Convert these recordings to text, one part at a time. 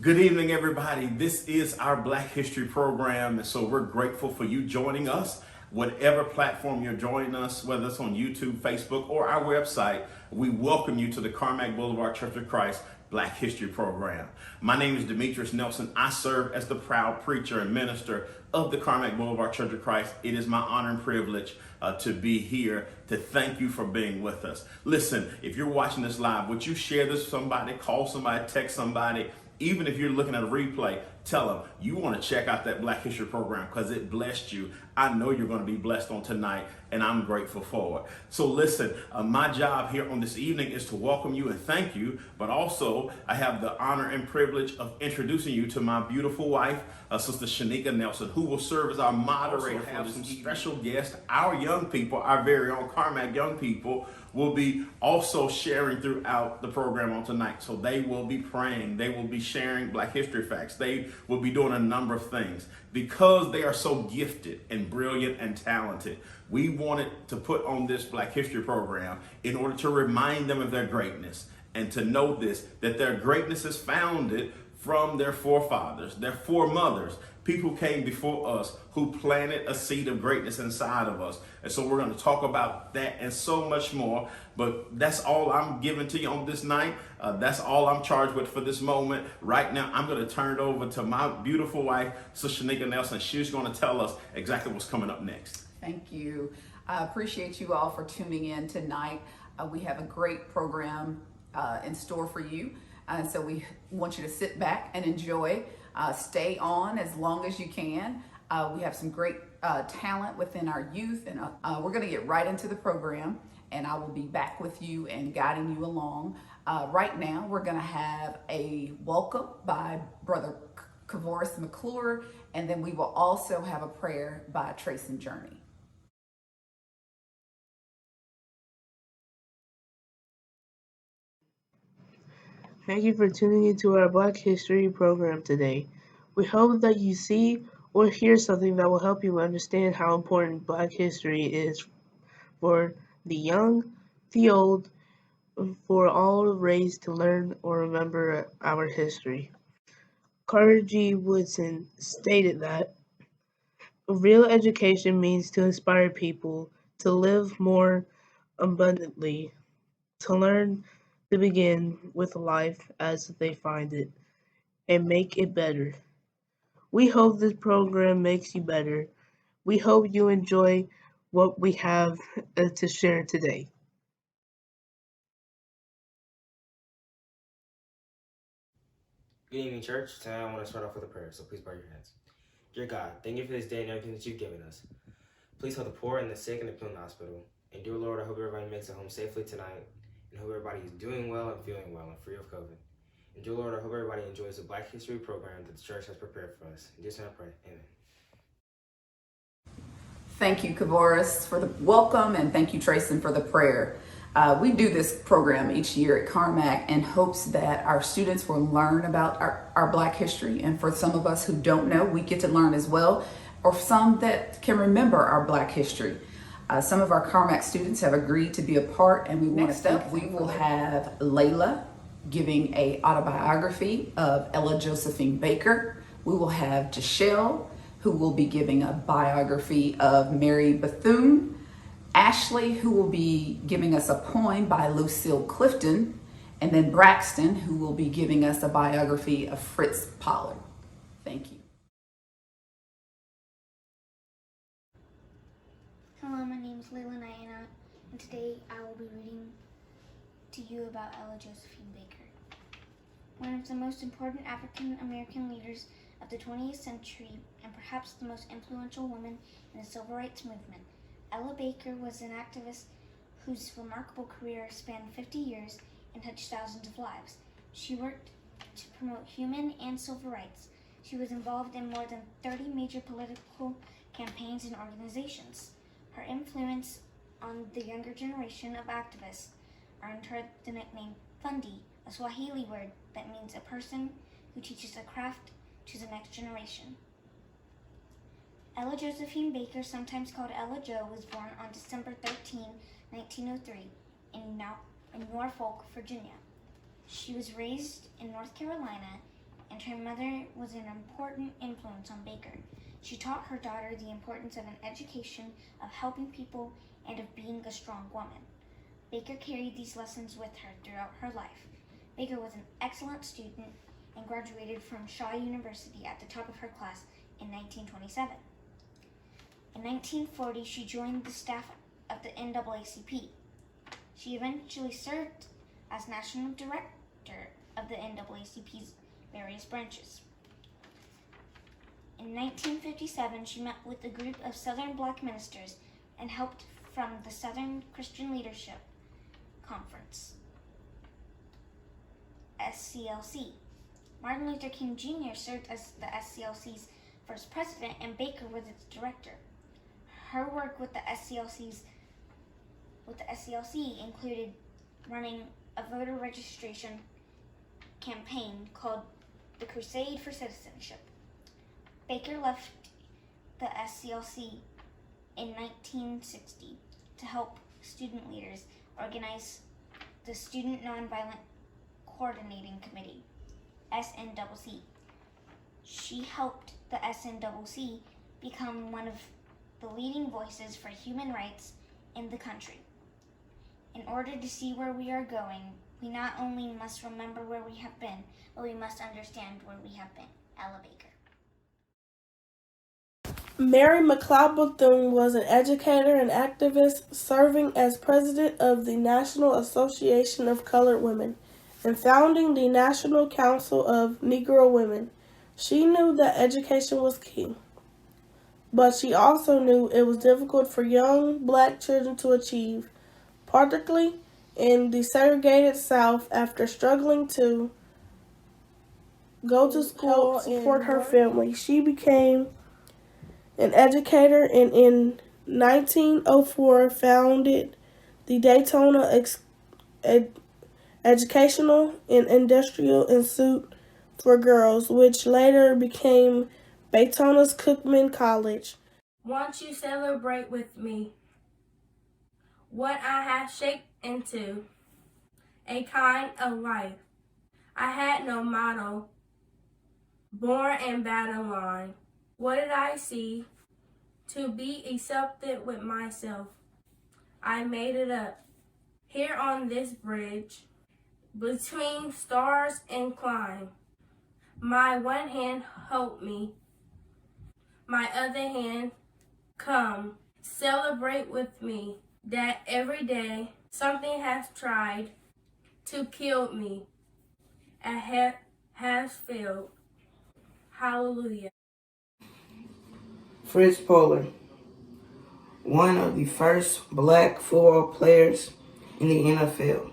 Good evening, everybody. This is our Black History program, and so we're grateful for you joining us. Whatever platform you're joining us, whether it's on YouTube, Facebook, or our website, we welcome you to the Carmack Boulevard Church of Christ Black History program. My name is Demetrius Nelson. I serve as the proud preacher and minister of the Carmack Boulevard Church of Christ. It is my honor and privilege to be here to thank you for being with us. Listen, if you're watching this live, would you share this with somebody, call somebody, text somebody? Even if you're looking at a replay, tell them you want to check out that Black History program because it blessed you. I know you're going to be blessed on tonight, and I'm grateful for it. So listen, my job here on this evening is to welcome you and thank you, but also I have the honor and privilege of introducing you to my beautiful wife, Sister Serena Nelson, who will serve as our moderator for this special guest. Our young people, our very own Carmack young people, will be also sharing throughout the program on tonight. So they will be praying, they will be sharing Black history facts, they will be doing a number of things. Because they are so gifted and brilliant and talented, we wanted to put on this Black history program in order to remind them of their greatness and to know this, that their greatness is founded from their forefathers, their foremothers, people who came before us who planted a seed of greatness inside of us. And so we're going to talk about that and so much more. But that's all I'm giving to you on this night. That's all I'm charged with for this moment. Right now, I'm going to turn it over to my beautiful wife, Sister Serena Nelson. She's going to tell us exactly what's coming up next. Thank you. I appreciate you all for tuning in tonight. We have a great program in store for you. So we want you to sit back and enjoy. Stay on as long as you can. We have some great talent within our youth, and we're going to get right into the program, and I will be back with you and guiding you along. Right now, we're going to have a welcome by Brother Kavoris McClure, and then we will also have a prayer by Trace and Journey. Thank you for tuning into our Black History program today. We hope that you see or hear something that will help you understand how important Black history is for the young, the old, for all raised to learn or remember our history. Carter G. Woodson stated that real education means to inspire people to live more abundantly, to learn to begin with life as they find it, and make it better. We hope this program makes you better. We hope you enjoy what we have to share today. Good evening, church. Tonight I want to start off with a prayer, so please bow your heads. Dear God, thank you for this day and everything that you've given us. Please help the poor and the sick and the people in the hospital. And dear Lord, I hope everybody makes it home safely tonight, and hope everybody is doing well and feeling well and free of COVID. And dear Lord, I hope everybody enjoys the Black History program that the church has prepared for us. In Jesus' name I pray. Amen. Thank you, Kavoris, for the welcome, and thank you, Trayson, for the prayer. We do this program each year at Carmack in hopes that our students will learn about our Black history. And for some of us who don't know, we get to learn as well, or some that can remember our Black history. Some of our Carmack students have agreed to be a part, and we want to thank them. We will have Layla giving a autobiography of Ella Josephine Baker. We will have Jashelle, who will be giving a biography of Mary Bethune. Ashley, who will be giving us a poem by Lucille Clifton, and then Braxton, who will be giving us a biography of Fritz Poehler. Thank you. Hello, my name is Layla Nyana, and today I will be reading to you about Ella Josephine Baker. One of the most important African American leaders of the 20th century, and perhaps the most influential woman in the civil rights movement, Ella Baker was an activist whose remarkable career spanned 50 years and touched thousands of lives. She worked to promote human and civil rights. She was involved in more than 30 major political campaigns and organizations. Her influence on the younger generation of activists earned her the nickname Fundi, a Swahili word that means a person who teaches a craft to the next generation. Ella Josephine Baker, sometimes called Ella Jo, was born on December 13, 1903, in Norfolk, Virginia. She was raised in North Carolina and her mother was an important influence on Baker. She taught her daughter the importance of an education, of helping people, and of being a strong woman. Baker carried these lessons with her throughout her life. Baker was an excellent student and graduated from Shaw University at the top of her class in 1927. In 1940, she joined the staff of the NAACP. She eventually served as national director of the NAACP's various branches. In 1957, she met with a group of Southern Black ministers and helped from the Southern Christian Leadership Conference, SCLC. Martin Luther King Jr. served as the SCLC's first president, and Baker was its director. Her work with the SCLC included running a voter registration campaign called the Crusade for Citizenship. Baker left the SCLC in 1960 to help student leaders organize the Student Nonviolent Coordinating Committee, SNCC. She helped the SNCC become one of the leading voices for human rights in the country. In order to see where we are going, we not only must remember where we have been, but we must understand where we have been. Ella Baker. Mary McLeod Bethune was an educator and activist serving as president of the National Association of Colored Women and founding the National Council of Negro Women. She knew that education was key, but she also knew it was difficult for young black children to achieve, particularly in the segregated South. After struggling to go to school and support her family, she became an educator and in 1904 founded the Daytona Educational and Industrial Institute for Girls, which later became Daytona's Cookman College. Won't you celebrate with me what I have shaped into a kind of life? I had no motto, born and battle line. What did I see? To be accepted with myself. I made it up here on this bridge between stars and climb. My one hand hold me, my other hand come. Celebrate with me that every day something has tried to kill me and has failed. Hallelujah. Fritz Poehler, one of the first black football players in the NFL.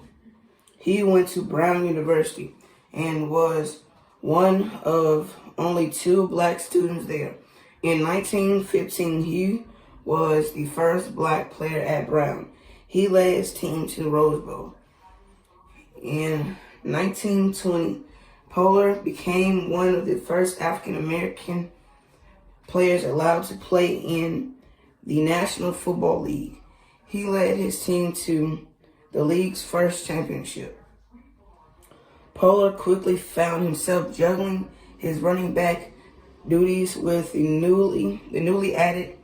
He went to Brown University and was one of only 2 black students there. In 1915, he was the first black player at Brown. He led his team to the Rose Bowl. In 1920, Poehler became one of the first African American players allowed to play in the National Football League. He led his team to the league's first championship. Poehler quickly found himself juggling his running back duties with the newly added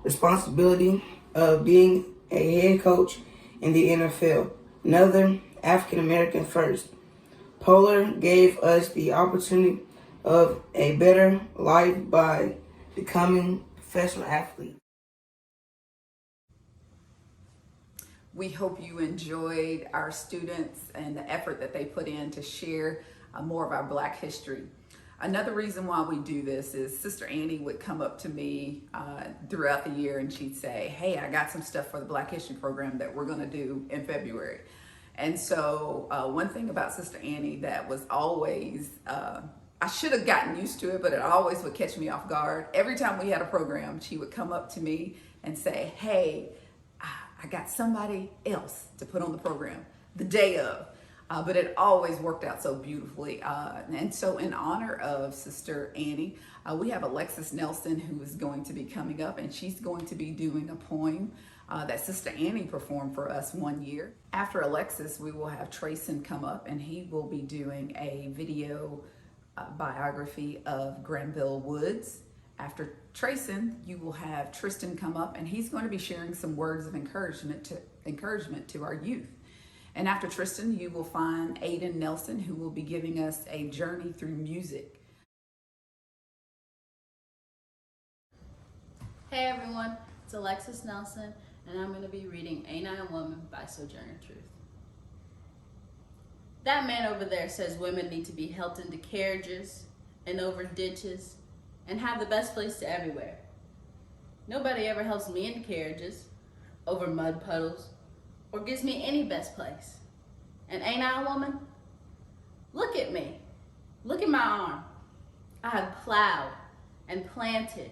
responsibility of being a head coach in the NFL, another African American first. Poehler gave us the opportunity of a better life by becoming a professional athlete. We hope you enjoyed our students and the effort that they put in to share more of our Black history. Another reason why we do this is Sister Annie would come up to me throughout the year and she'd say, hey, I got some stuff for the Black History program that we're gonna do in February. And so one thing about Sister Annie that was always, I should have gotten used to it, but it always would catch me off guard. Every time we had a program, she would come up to me and say, hey, I got somebody else to put on the program the day of. But it always worked out so beautifully. And so in honor of Sister Annie, we have Alexis Nelson, who is going to be coming up, and she's going to be doing a poem that Sister Annie performed for us one year. After Alexis, we will have Trayson come up, and he will be doing a video biography of Granville Woods. After Trayson, you will have Tristan come up, and he's going to be sharing some words of encouragement to our youth. And after Tristan, you will find Aidan Nelson, who will be giving us a journey through music. Hey everyone, it's Alexis Nelson, and I'm going to be reading Ain't I a Woman by Sojourner Truth. That man over there says women need to be helped into carriages and over ditches and have the best place to everywhere. Nobody ever helps me into carriages, over mud puddles, or gives me any best place. And ain't I a woman? Look at me. Look at my arm. I have plowed and planted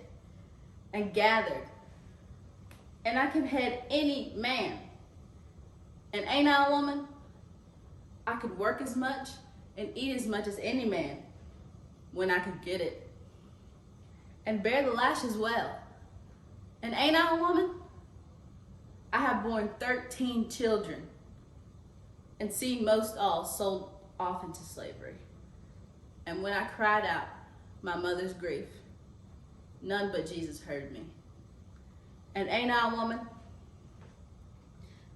and gathered, and I can head any man. And ain't I a woman? I could work as much and eat as much as any man when I could get it, and bear the lash as well. And ain't I a woman? I have borne 13 children and seen most all sold off into slavery. And when I cried out my mother's grief, none but Jesus heard me. And ain't I a woman?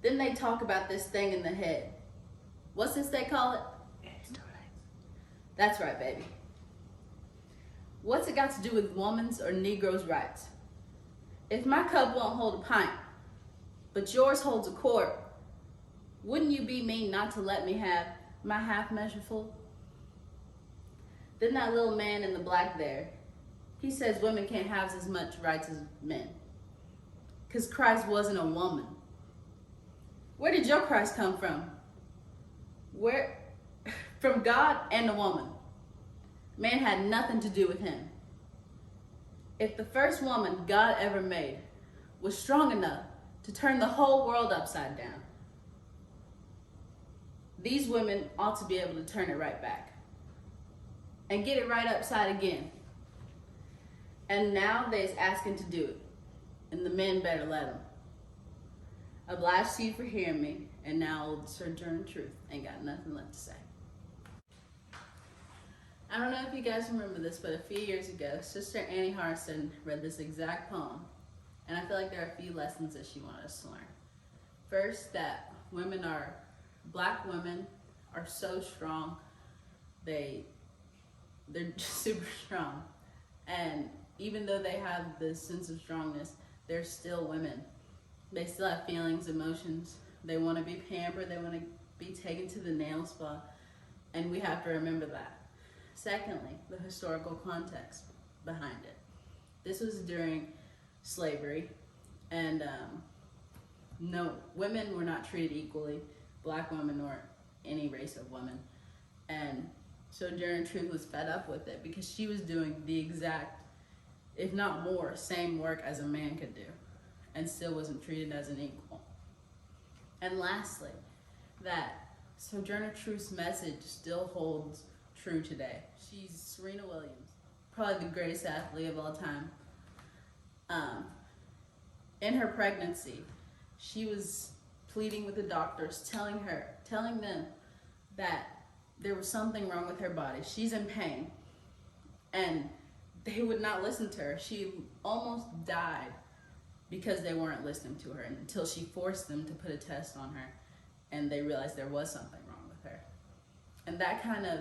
Then they talk about this thing in the head. What's this they call it? That's right, baby. What's it got to do with woman's or Negro's rights? If my cup won't hold a pint, but yours holds a quart, wouldn't you be mean not to let me have my half measure full? Then that little man in the black there, he says women can't have as much rights as men, because Christ wasn't a woman. Where did your Christ come from? Where? From God and a woman. Man had nothing to do with him. If the first woman God ever made was strong enough to turn the whole world upside down, these women ought to be able to turn it right back and get it right upside again. And now they's asking to do it, and the men better let them. Obliged to you for hearing me, and now old Sojourner Truth ain't got nothing left to say. I don't know if you guys remember this, but a few years ago, Sister Annie Harrison read this exact poem, and I feel like there are a few lessons that she wanted us to learn. First, that black women are so strong, they're just super strong, and even though they have this sense of strongness, they're still women. They still have feelings, emotions. They want to be pampered. They want to be taken to the nail spa, and we have to remember that. Secondly, the historical context behind it. This was during slavery, and no, women were not treated equally, black women or any race of women. And Sojourner Truth was fed up with it because she was doing the exact, if not more, same work as a man could do, and still wasn't treated as an equal. And lastly, that Sojourner Truth's message still holds true today. She's Serena Williams, probably the greatest athlete of all time. In her pregnancy, she was pleading with the doctors, telling them that there was something wrong with her body. She's in pain, and they would not listen to her. She almost died because they weren't listening to her, until she forced them to put a test on her, and they realized there was something wrong with her. And that kind of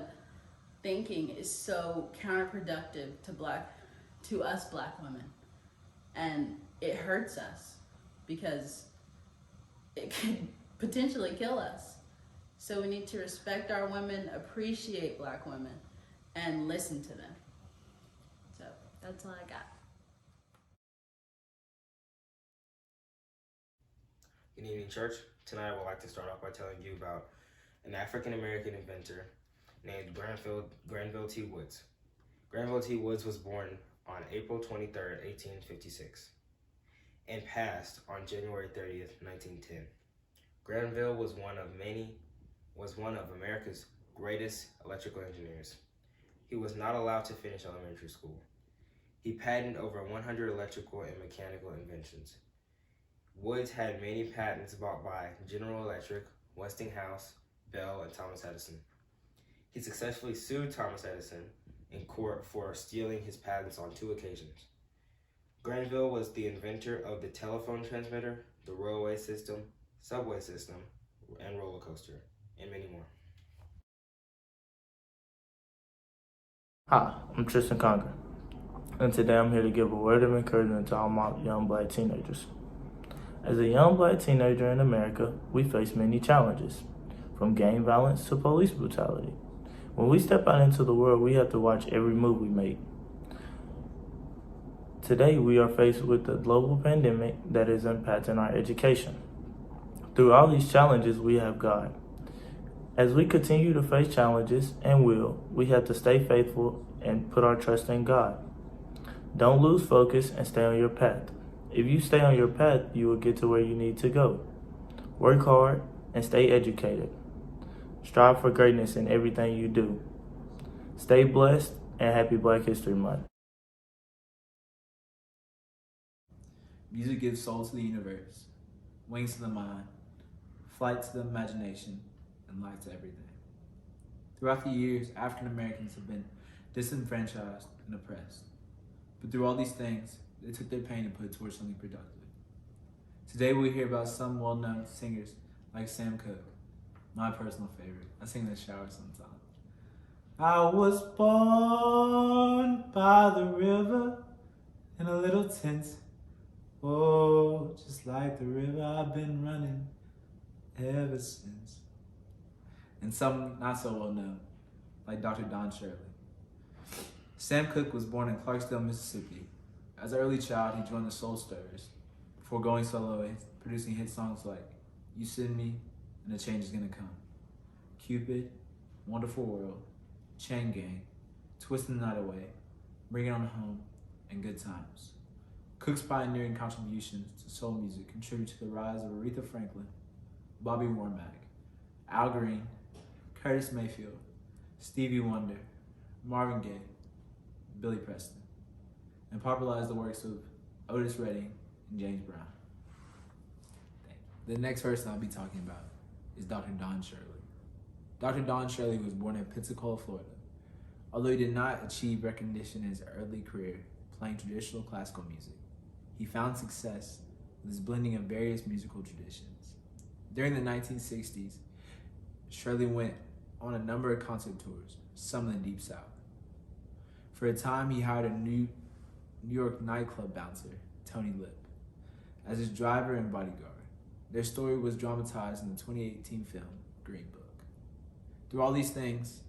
thinking is so counterproductive to us black women, and it hurts us because it could potentially kill us. So we need to respect our women, appreciate black women, and listen to them. So that's all I got. Good evening, church. Tonight I would like to start off by telling you about an African-American inventor named Granville T. Woods. Granville T. Woods was born on April 23rd, 1856, and passed on January 30th, 1910. Granville was one of America's greatest electrical engineers. He was not allowed to finish elementary school. He patented over 100 electrical and mechanical inventions. Woods had many patents bought by General Electric, Westinghouse, Bell, and Thomas Edison. He successfully sued Thomas Edison in court for stealing his patents on 2 occasions. Granville was the inventor of the telephone transmitter, the railway system, subway system, and roller coaster, and many more. Hi, I'm Tristan Conger, and today I'm here to give a word of encouragement to all my young black teenagers. As a young black teenager in America, we face many challenges, from gang violence to police brutality. When we step out into the world, we have to watch every move we make. Today, we are faced with a global pandemic that is impacting our education. Through all these challenges, we have God. As we continue to face challenges and we have to stay faithful and put our trust in God. Don't lose focus and stay on your path. If you stay on your path, you will get to where you need to go. Work hard and stay educated. Strive for greatness in everything you do. Stay blessed and happy Black History Month. Music gives soul to the universe, wings to the mind, flight to the imagination, and light to everything. Throughout the years, African Americans have been disenfranchised and oppressed. But through all these things, they took their pain and put it towards something productive. Today we hear about some well-known singers like Sam Cooke, my personal favorite. I sing in the shower sometimes. I was born by the river in a little tent. Oh, just like the river, I've been running ever since. And some not so well known, like Dr. Don Shirley. Sam Cooke was born in Clarksdale, Mississippi. As an early child, he joined the Soul Stirrers before going solo and producing hit songs like You Send Me and The Change Is Gonna Come, Cupid, Wonderful World, Chain Gang, Twisting the Night Away, Bring It On Home, and Good Times. Cooke's pioneering contributions to soul music contribute to the rise of Aretha Franklin, Bobby Womack, Al Green, Curtis Mayfield, Stevie Wonder, Marvin Gaye, Billy Preston, and popularized the works of Otis Redding and James Brown. The next person I'll be talking about is Dr. Don Shirley. Dr. Don Shirley was born in Pensacola, Florida. Although he did not achieve recognition in his early career playing traditional classical music, he found success with his blending of various musical traditions. During the 1960s, Shirley went on a number of concert tours, some in the Deep South. For a time, he hired a New York nightclub bouncer, Tony Lip, as his driver and bodyguard. Their story was dramatized in the 2018 film, Green Book. Through all these things,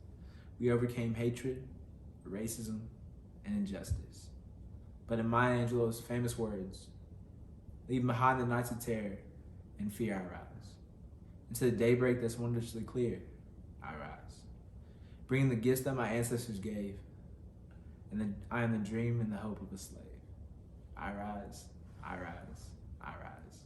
we overcame hatred, racism, and injustice. But in Maya Angelou's famous words, leave behind the nights of terror and fear I rise. Into the daybreak that's wondrously clear, I rise. Bringing the gifts that my ancestors gave, and I am the dream and the hope of a slave. I rise, I rise, I rise.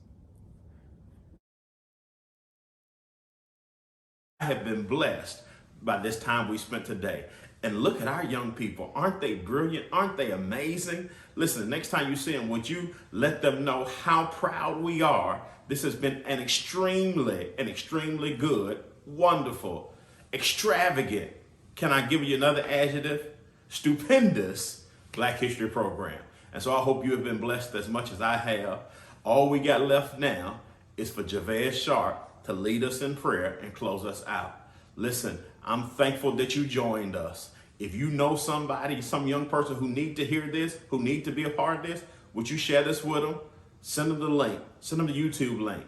I have been blessed by this time we spent today. And look at our young people. Aren't they brilliant? Aren't they amazing? Listen, next time you see them, would you let them know how proud we are? This has been an extremely good, wonderful, extravagant, can I give you another adjective? Stupendous Black History program. And so I hope you have been blessed as much as I have. All we got left now is for Javez Sharp to lead us in prayer and close us out. Listen, I'm thankful that you joined us. If you know somebody, some young person who need to hear this, who need to be a part of this, would you share this with them? Send them the link. Send them the YouTube link.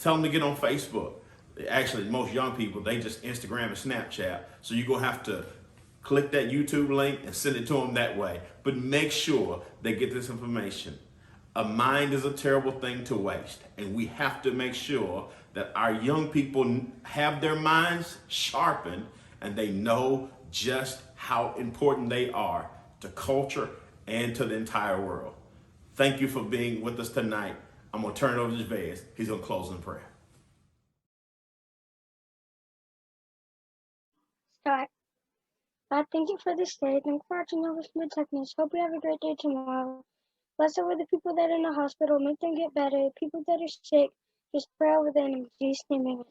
Tell them to get on Facebook. Actually, most young people, they just Instagram and Snapchat. So you're going to have to click that YouTube link and send it to them that way. But make sure they get this information. A mind is a terrible thing to waste. And we have to make sure that our young people have their minds sharpened and they know just how important they are to culture and to the entire world. Thank you for being with us tonight. I'm going to turn it over to Javez. He's going to close in prayer. Start. God, thank you for this day. Thank you for watching over smooth techniques. Hope you have a great day tomorrow. Bless over the people that are in the hospital. Make them get better. People that are sick, just pray over them in Jesus' name. Amen.